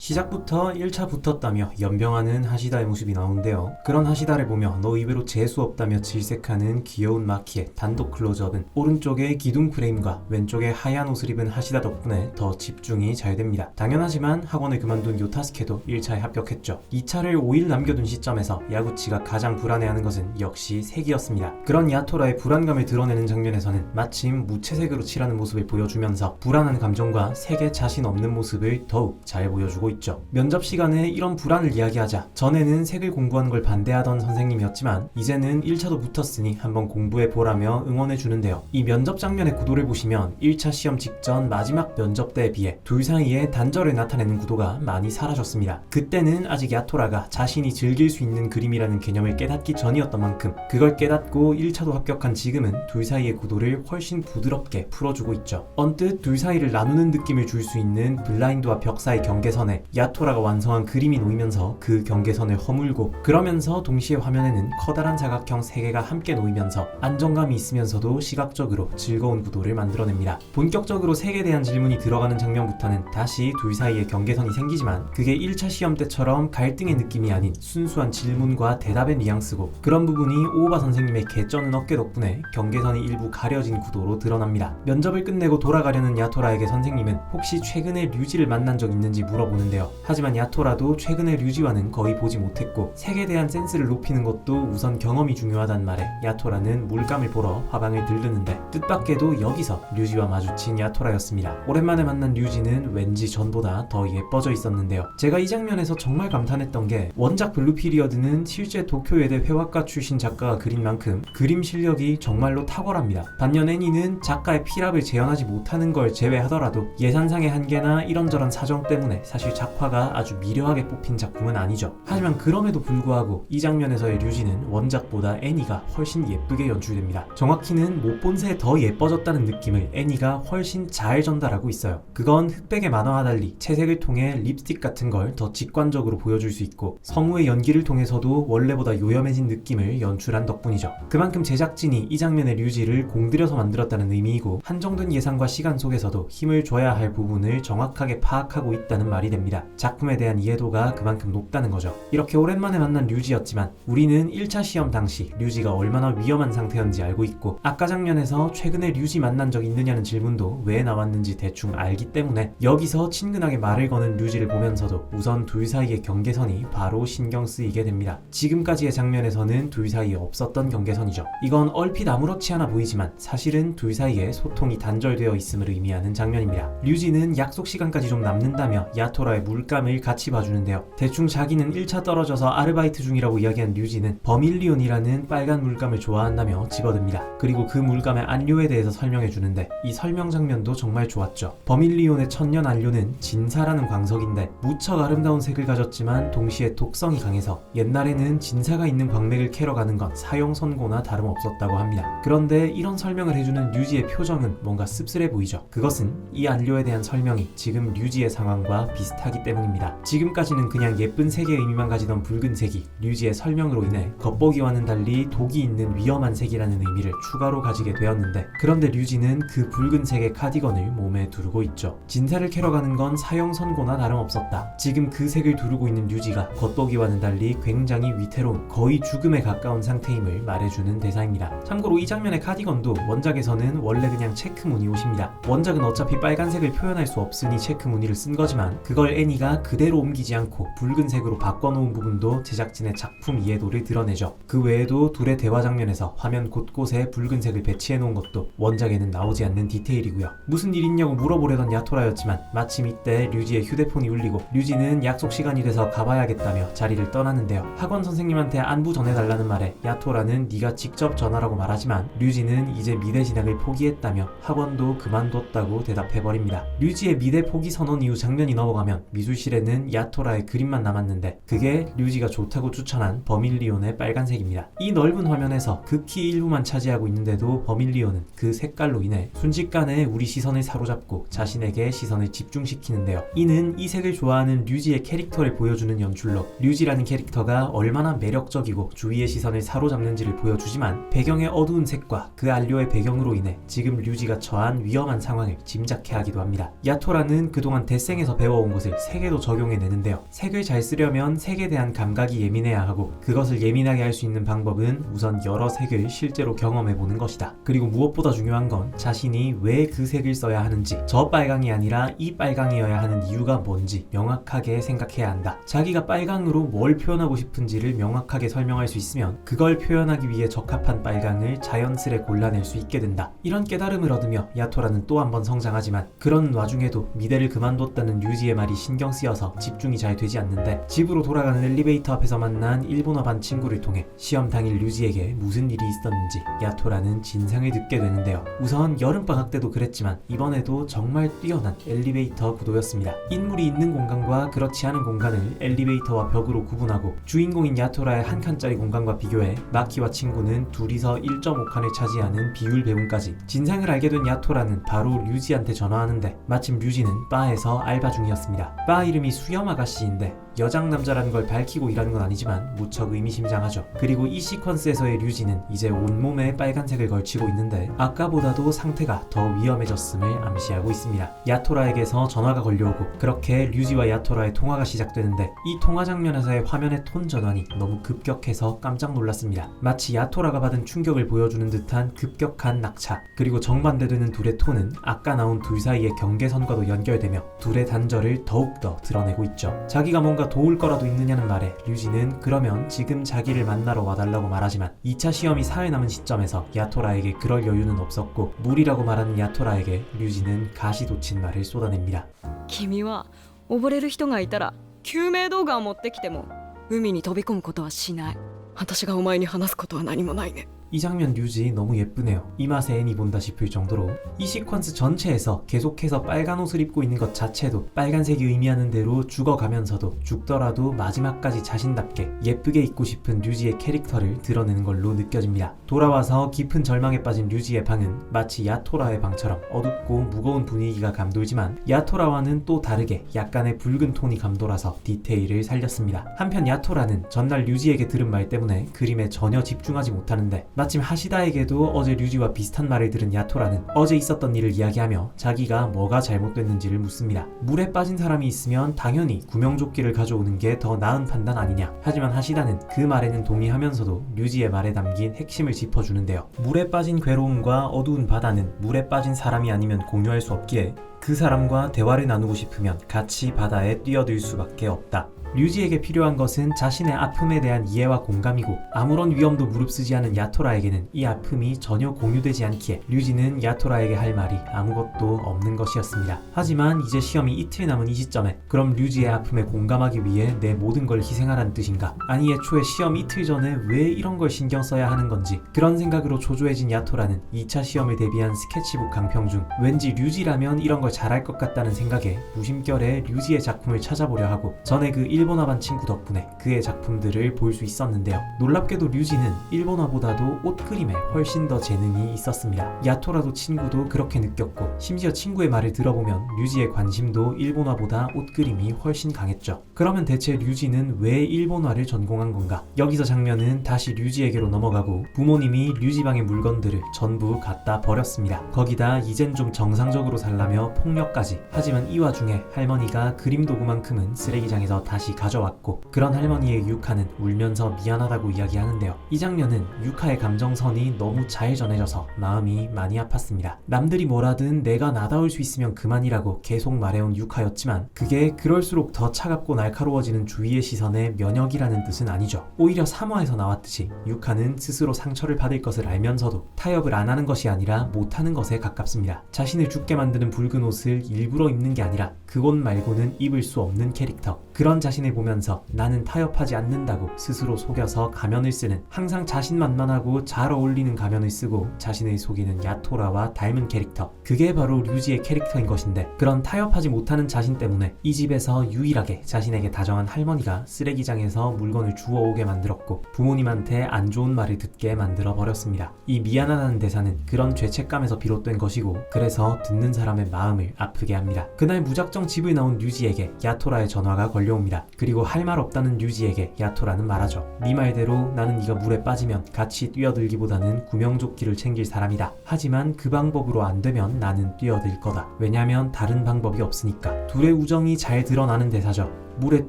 시작부터 1차 붙었다며 연병하는 하시다의 모습이 나오는데요. 그런 하시다를 보며 너 입으로 재수 없다며 질색하는 귀여운 마키의 단독 클로즈업은 오른쪽에 기둥 프레임과 왼쪽에 하얀 옷을 입은 하시다 덕분에 더 집중이 잘 됩니다. 당연하지만 학원을 그만둔 요타스케도 1차에 합격했죠. 2차를 5일 남겨둔 시점에서 야구치가 가장 불안해하는 것은 역시 색이었습니다. 그런 야토라의 불안감을 드러내는 장면에서는 마침 무채색으로 칠하는 모습을 보여주면서 불안한 감정과 색에 자신 없는 모습을 더욱 잘 보여주고 있죠. 면접 시간에 이런 불안을 이야기하자 전에는 색을 공부하는 걸 반대하던 선생님이었지만 이제는 1차도 붙었으니 한번 공부해보라며 응원해주는데요. 이 면접 장면의 구도를 보시면 1차 시험 직전 마지막 면접 때에 비해 둘 사이에 단절을 나타내는 구도가 많이 사라졌습니다. 그때는 아직 야토라가 자신이 즐길 수 있는 그림이라는 개념을 깨닫기 전이었던 만큼 그걸 깨닫고 1차도 합격한 지금은 둘 사이의 구도를 훨씬 부드럽게 풀어주고 있죠. 언뜻 둘 사이를 나누는 느낌을 줄 수 있는 블라인드와 벽 사이 경계선에 야토라가 완성한 그림이 놓이면서 그 경계선을 허물고 그러면서 동시에 화면에는 커다란 사각형 3개가 함께 놓이면서 안정감이 있으면서도 시각적으로 즐거운 구도를 만들어냅니다. 본격적으로 색에 대한 질문이 들어가는 장면부터는 다시 둘 사이에 경계선이 생기지만 그게 1차 시험 때처럼 갈등의 느낌이 아닌 순수한 질문과 대답의 뉘앙스고 그런 부분이 오오바 선생님의 개쩌는 어깨 덕분에 경계선이 일부 가려진 구도로 드러납니다. 면접을 끝내고 돌아가려는 야토라에게 선생님은 혹시 최근에 류지를 만난 적 있는지 물어보는데요. 하지만 야토라도 최근에 류지와는 거의 보지 못했고 색에 대한 센스를 높이는 것도 우선 경험이 중요하단 말에 야토라는 물감을 보러 화방을 들르는데 뜻밖에도 여기서 류지와 마주친 야토라였습니다. 오랜만에 만난 류지는 왠지 전보다 더 예뻐져 있었는데요. 제가 이 장면에서 정말 감탄했던 게 원작 블루피리어드는 실제 도쿄예대 회화과 출신 작가가 그린 만큼 그림 실력이 정말로 탁월합니다. 반면 애니는 작가의 필압을 재현하지 못하는 걸 제외하더라도 예산상의 한계나 이런저런 사정 때문에 사실 작화가 아주 미려하게 뽑힌 작품은 아니죠. 하지만 그럼에도 불구하고 이 장면에서의 류지는 원작보다 애니가 훨씬 예쁘게 연출됩니다. 정확히는 못 본 새 더 예뻐졌다는 느낌을 애니가 훨씬 잘 전달하고 있어요. 그건 흑백의 만화와 달리 채색을 통해 립스틱 같은 걸 더 직관적으로 보여줄 수 있고 성우의 연기를 통해서도 원래보다 요염해진 느낌을 연출한 덕분이죠. 그만큼 제작진이 이 장면의 류지를 공들여서 만들었다는 의미이고 한정된 예산과 시간 속에서도 힘을 줘야 할 부분을 정확하게 파악하고 있다는 말이 됩니다. 작품에 대한 이해도가 그만큼 높다는 거죠. 이렇게 오랜만에 만난 류지였지만 우리는 1차 시험 당시 류지가 얼마나 위험한 상태였는지 알고 있고 아까 장면에서 최근에 류지 만난 적 있느냐는 질문도 왜 나왔는지 대충 알기 때문에 여기서 친근하게 말을 거는 류지를 보면서도 우선 둘 사이의 경계선이 바로 신경 쓰이게 됩니다. 지금까지의 장면에서는 둘 사이에 없었던 경계선이죠. 이건 얼핏 아무렇지 않아 보이지만 사실은 둘 사이에 소통이 단절되어 있음을 의미하는 장면입니다. 류지는 약속 시간까지 좀 남는다며 야토라의 물감을 같이 봐주는데요. 대충 자기는 1차 떨어져서 아르바이트 중이라고 이야기한 류지는 버밀리온이라는 빨간 물감을 좋아한다며 집어듭니다. 그리고 그 물감의 안료에 대해서 설명해주는데 이 설명 장면도 정말 좋았죠. 버밀리온의 천년 안료는 진사라는 광석인데 무척 아름다운 색을 가졌지만 동시에 독성이 강해서 옛날에는 진사가 있는 광맥을 캐러 가는 건 사형 선고나 다름없었다고 합니다. 그런데 이런 설명을 해주는 류지의 표정은 뭔가 씁쓸해 보이죠. 그것은 이 안료에 대한 설명이 지금 류지의 상황과 비슷하기 때문입니다. 지금까지는 그냥 예쁜 색의 의미만 가지던 붉은색이 류지의 설명으로 인해 겉보기와는 달리 독이 있는 위험한 색이라는 의미를 추가로 가지게 되었는데 그런데 류지는 그 붉은색의 카디건을 몸에 두르고 있죠. 진사를 캐러 가는 건 사형 선고나 다름없었다. 지금 그 색을 두르고 있는 류지가 겉보기와는 달리 굉장히 위태로운 거의 죽음에 가까운 상태임을 말해주는 대사입니다. 참고로 이 장면의 카디건도 원작에서는 원래 그냥 체크 무늬 옷입니다. 원작은 어차피 빨간색을 표현할 수 없으니 체크 무늬를 쓴 거지만 그걸 애니가 그대로 옮기지 않고 붉은색으로 바꿔놓은 부분도 제작진의 작품 이해도를 드러내죠. 그 외에도 둘의 대화 장면에서 화면 곳곳에 붉은색을 배치해놓은 것도 원작에는 나오지 않는 디테일이고요. 무슨 일 있냐고 물어보려던 야토라였지만 마침 이때 류지의 휴대폰이 울리고 류지는 약속 시간이 돼서 가봐야겠다며 자리를 떠나는데요. 학원 선생님한테 안부 전해달라는 말에 야토라는 네가 직접 전화라고 말하지만 류지는 이제 미대 진학을 포기했다며 학원도 그만뒀다고 대답해버립니다. 류지의 미대 포기 선언 이후 장면이 넘어가면 미술실에는 야토라의 그림만 남았는데 그게 류지가 좋다고 추천한 버밀리온의 빨간색입니다. 이 넓은 화면에서 극히 일부만 차지하고 있는데도 버밀리온은 그 색깔로 인해 순식간에 우리 시선을 사로잡고 자신에게 시선을 집중시키는데요. 이는 이 색을 좋아하는 류지의 캐릭터를 보여주는 연출로 류지라는 캐릭터가 얼마나 매력적이고 주위의 시선을 사로잡는지를 보여주지만 배경의 어두운 색과 그 안료의 배경으로 인해 지금 류지가 처한 위험한 상황을 짐작해 하기도 합니다. 야토라는 그동안 데생에서 배워온 것을 색에도 적용해내는데요. 색을 잘 쓰려면 색에 대한 감각이 예민해야 하고 그것을 예민하게 할 수 있는 방법은 우선 여러 색을 실제로 경험해보는 것이다. 그리고 무엇보다 중요한 건 자신이 왜 그 색을 써야 하는지, 저 빨강이 아니라 이 빨강이어야 하는 이유가 뭔지 명확하게 생각해야 한다. 자기가 빨강으로 뭘 표현하고 싶은지를 명확하게 설명할 수 있으면 그걸 표현하기 위해 적합한 빨강을 자연스레 골라낼 수 있게 된다. 이런 깨달음을 얻으며 야토라는 또 한 번 성장하지만 그런 와중에도 미대를 그만뒀다는 류지의 말이 신경 쓰여서 집중이 잘 되지 않는데 집으로 돌아가는 엘리베이터 앞에서 만난 일본어 반 친구를 통해 시험 당일 류지에게 무슨 일이 있었는지 야토라는 진상을 듣게 되는데요. 우선 여름방학 때도 그랬지만 이번에도 정말 뛰어난 엘리베이터 구도였습니다. 인물이 있는 공간과 그렇지 않은 공간을 엘리베이터와 벽으로 구분하고 주인공인 야토라의 한 칸짜리 공간과 비교해 마키와 친구는 둘이서 1.5칸을 차지하는 비율 배분까지. 진상을 알게 된 야토라는 바로 류지한테 전화하는데 마침 류지는 바에서 알바 중이었습니다. 바 이름이 수염 아가씨인데 여장남자라는 걸 밝히고 일하는 건 아니지만 무척 의미심장하죠. 그리고 이 시퀀스에서의 류지는 이제 온몸에 빨간색을 걸치고 있는데 아까보다도 상태가 더 위험해졌음을 암시하고 있습니다. 야토라에게서 전화가 걸려오고 그렇게 류지와 야토라의 통화가 시작되는데 이 통화 장면에서의 화면의 톤 전환이 너무 급격해서 깜짝 놀랐습니다. 마치 야토라가 받은 충격을 보여주는 듯한 급격한 낙차, 그리고 정반대되는 둘의 톤은 아까 나온 둘 사이의 경계선과도 연결되며 둘의 단절을 더욱더 드러내고 있죠. 자기가 뭔가 도울 거라도 있느냐는 말에 류지는 그러면 지금 자기를 만나러 와달라고 말하지만 2차 시험이 사흘 남은 시점에서 야토라에게 그럴 여유는 없었고 무리라고 말하는 야토라에게 류지는 가시돋친 말을 쏟아냅니다. 君は溺れる人がいたら救命道具を持ってきても海に飛び込むことはしない。私がお前に話すことは何もないね。 이 장면 류지 너무 예쁘네요. 이 맛에 애니 본다 싶을 정도로 이 시퀀스 전체에서 계속해서 빨간 옷을 입고 있는 것 자체도 빨간색이 의미하는 대로 죽어가면서도 죽더라도 마지막까지 자신답게 예쁘게 입고 싶은 류지의 캐릭터를 드러내는 걸로 느껴집니다. 돌아와서 깊은 절망에 빠진 류지의 방은 마치 야토라의 방처럼 어둡고 무거운 분위기가 감돌지만 야토라와는 또 다르게 약간의 붉은 톤이 감돌아서 디테일을 살렸습니다. 한편 야토라는 전날 류지에게 들은 말 때문에 그림에 전혀 집중하지 못하는데 마침 하시다에게도 어제 류지와 비슷한 말을 들은 야토라는 어제 있었던 일을 이야기하며 자기가 뭐가 잘못됐는지를 묻습니다. 물에 빠진 사람이 있으면 당연히 구명조끼를 가져오는 게 더 나은 판단 아니냐. 하지만 하시다는 그 말에는 동의하면서도 류지의 말에 담긴 핵심을 짚어주는데요. 물에 빠진 괴로움과 어두운 바다는 물에 빠진 사람이 아니면 공유할 수 없기에 그 사람과 대화를 나누고 싶으면 같이 바다에 뛰어들 수밖에 없다. 류지에게 필요한 것은 자신의 아픔에 대한 이해와 공감이고 아무런 위험도 무릅쓰지 않은 야토라에게는 이 아픔이 전혀 공유되지 않기에 류지는 야토라에게 할 말이 아무것도 없는 것이었습니다. 하지만 이제 시험이 이틀 남은 이 시점에 그럼 류지의 아픔에 공감하기 위해 내 모든 걸 희생하라는 뜻인가? 아니 애초에 시험 이틀 전에 왜 이런 걸 신경 써야 하는 건지. 그런 생각으로 초조해진 야토라는 2차 시험을 대비한 스케치북 강평 중 왠지 류지라면 이런 걸 잘할 것 같다는 생각에 무심결에 류지의 작품을 찾아보려 하고 전에 그 일본어반 친구 덕분에 그의 작품들을 볼 수 있었는데요. 놀랍게도 류지는 일본어보다도 옷 그림에 훨씬 더 재능이 있었습니다. 야토라도 친구도 그렇게 느꼈고 심지어 친구의 말을 들어보면 류지의 관심도 일본어보다 옷 그림이 훨씬 강했죠. 그러면 대체 류지는 왜 일본어를 전공한 건가? 여기서 장면은 다시 류지에게로 넘어가고 부모님이 류지방의 물건들을 전부 갖다 버렸습니다. 거기다 이젠 좀 정상적으로 살라며 폭력까지. 하지만 이 와중에 할머니가 그림 도구만큼은 쓰레기장에서 다시 가져왔고 그런 할머니의 유카는 울면서 미안하다고 이야기하는데요. 이 장면은 유카의 감정선이 너무 잘 전해져서 마음이 많이 아팠습니다. 남들이 뭐라든 내가 나다울 수 있으면 그만이라고 계속 말해온 유카였지만 그게 그럴수록 더 차갑고 날카로워지는 주위의 시선에 면역이라는 뜻은 아니죠. 오히려 3화에서 나왔듯이 유카는 스스로 상처를 받을 것을 알면서도 타협을 안 하는 것이 아니라 못하는 것에 가깝습니다. 자신을 죽게 만드는 붉은 옷을 일부러 입는 게 아니라 그곳 말고는 입을 수 없는 캐릭터. 그런 자신을 보면서 나는 타협하지 않는다고 스스로 속여서 가면을 쓰는, 항상 자신만만하고 잘 어울리는 가면을 쓰고 자신을 속이는 야토라와 닮은 캐릭터. 그게 바로 류지의 캐릭터인 것인데 그런 타협하지 못하는 자신 때문에 이 집에서 유일하게 자신에게 다정한 할머니가 쓰레기장에서 물건을 주워오게 만들었고 부모님한테 안 좋은 말을 듣게 만들어 버렸습니다. 이 미안하다는 대사는 그런 죄책감에서 비롯된 것이고 그래서 듣는 사람의 마음을 아프게 합니다. 그날 무작정 집을 나온 류지에게 야토라의 전화가 걸려옵니다. 그리고 할 말 없다는 류지에게 야토라는 말하죠. 네 말대로 나는 네가 물에 빠지면 같이 뛰어들기보다는 구명조끼를 챙길 사람이다. 하지만 그 방법으로 안 되면 나는 뛰어들 거다. 왜냐면 다른 방법이 없으니까. 둘의 우정이 잘 드러나는 대사죠. 물에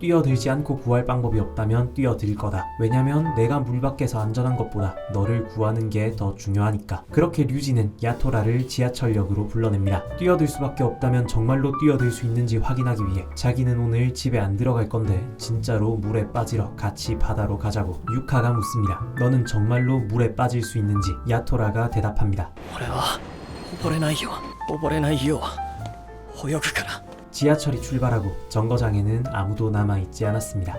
뛰어들지 않고 구할 방법이 없다면 뛰어들 거다. 왜냐면 내가 물 밖에서 안전한 것보다 너를 구하는 게 더 중요하니까. 그렇게 류지는 야토라를 지하철역으로 불러냅니다. 뛰어들 수밖에 없다면 정말로 뛰어들 수 있는지 확인하기 위해 자기는 오늘 집에 안 들어갈 건데 진짜로 물에 빠지러 같이 바다로 가자고 유카가 묻습니다. 너는 정말로 물에 빠질 수 있는지? 야토라가 대답합니다. 俺は溺れないよ溺れないよう泳ぐから 지하철이 출발하고 정거장에는 아무도 남아있지 않았습니다.